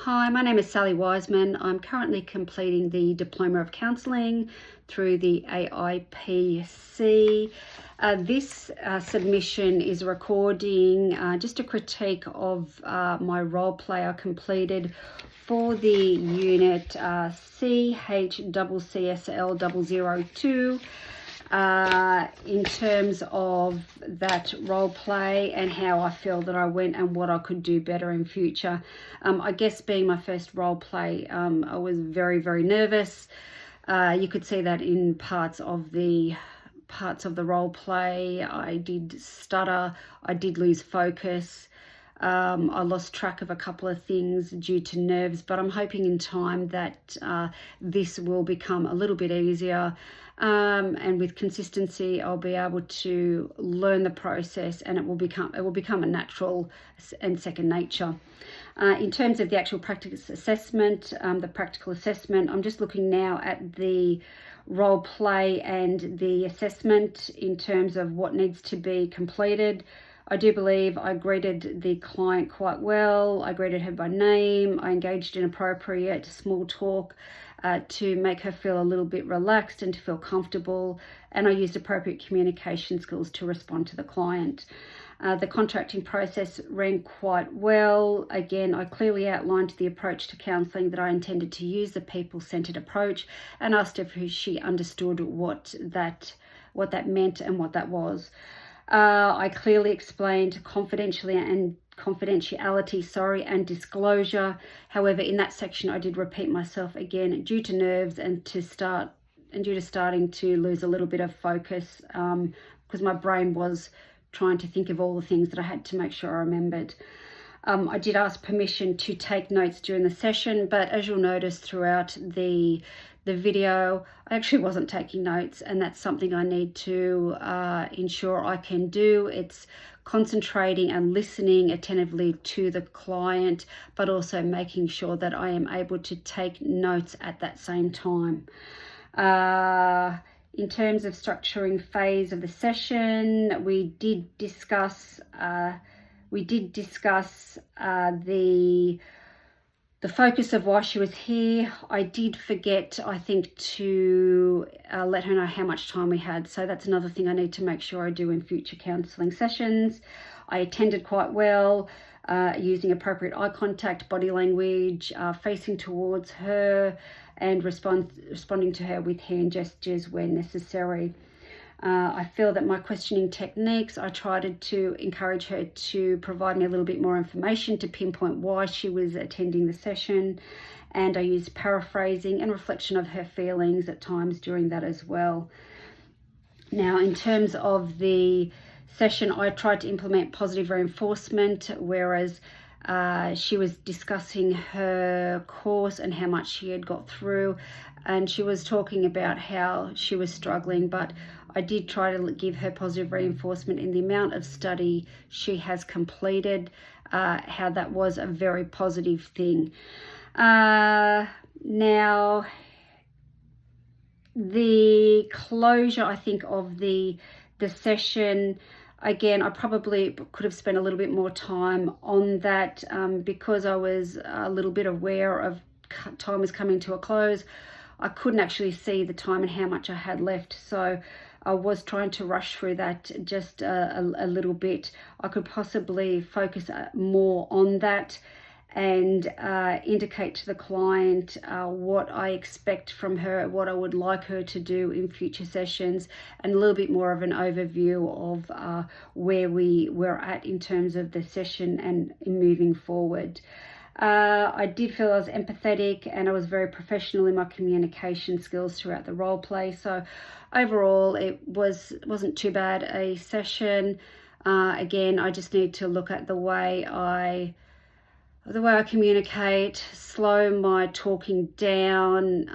Hi, my name is Sally Wiseman. I'm currently completing the Diploma of Counselling through the AIPC. This submission is a recording, just a critique of my role play I completed for the unit CHCCSL002. In terms of that role play and how I feel that I went and what I could do better in future. I guess being my first role play, I was very, very nervous. You could see that in parts of the role play. I did stutter, I did lose focus. I lost track of a couple of things due to nerves, but I'm hoping in time that this will become a little bit easier, and with consistency I'll be able to learn the process, and it will become a natural and second nature. In terms of the actual practical assessment, I'm just looking now at the role play and the assessment in terms of what needs to be completed. I do believe I greeted the client quite well. I greeted her by name. I engaged in appropriate small talk to make her feel a little bit relaxed and to feel comfortable. And I used appropriate communication skills to respond to the client. The contracting process ran quite well. Again, I clearly outlined the approach to counselling that I intended to use, the people-centred approach, and asked if she understood what that meant and what that was. I clearly explained confidentiality and disclosure. However, in that section, I did repeat myself again due to nerves and due to starting to lose a little bit of focus, because my brain was trying to think of all the things that I had to make sure I remembered. I did ask permission to take notes during the session, but as you'll notice throughout the video, I actually wasn't taking notes, and that's something I need to ensure I can do. It's concentrating and listening attentively to the client, but also making sure that I am able to take notes at that same time. In terms of structuring phase of the session, we did discuss the focus of why she was here. I did forget, I think, to let her know how much time we had. So that's another thing I need to make sure I do in future counselling sessions. I attended quite well, using appropriate eye contact, body language, facing towards her, and responding to her with hand gestures when necessary. I feel that my questioning techniques, I tried to encourage her to provide me a little bit more information to pinpoint why she was attending the session, and I used paraphrasing and reflection of her feelings at times during that as well. Now, in terms of the session, I tried to implement positive reinforcement, whereas she was discussing her course and how much she had got through, and she was talking about how she was struggling, but I did try to give her positive reinforcement in the amount of study she has completed, how that was a very positive thing. Now, the closure, I think, of the session, again, I probably could have spent a little bit more time on that, because I was a little bit aware of time was coming to a close. I couldn't actually see the time and how much I had left, so I was trying to rush through that just a little bit. I could possibly focus more on that and indicate to the client what I expect from her, what I would like her to do in future sessions, and a little bit more of an overview of where we were at in terms of the session and in moving forward. I did feel I was empathetic, and I was very professional in my communication skills throughout the role play. So overall, it wasn't too bad a session. Again, I just need to look at the way I communicate, slow my talking down,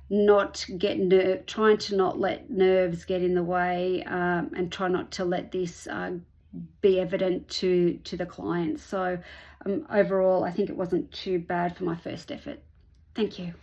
trying to not let nerves get in the way, and try not to let this be evident to the client. So overall, I think it wasn't too bad for my first effort. Thank you.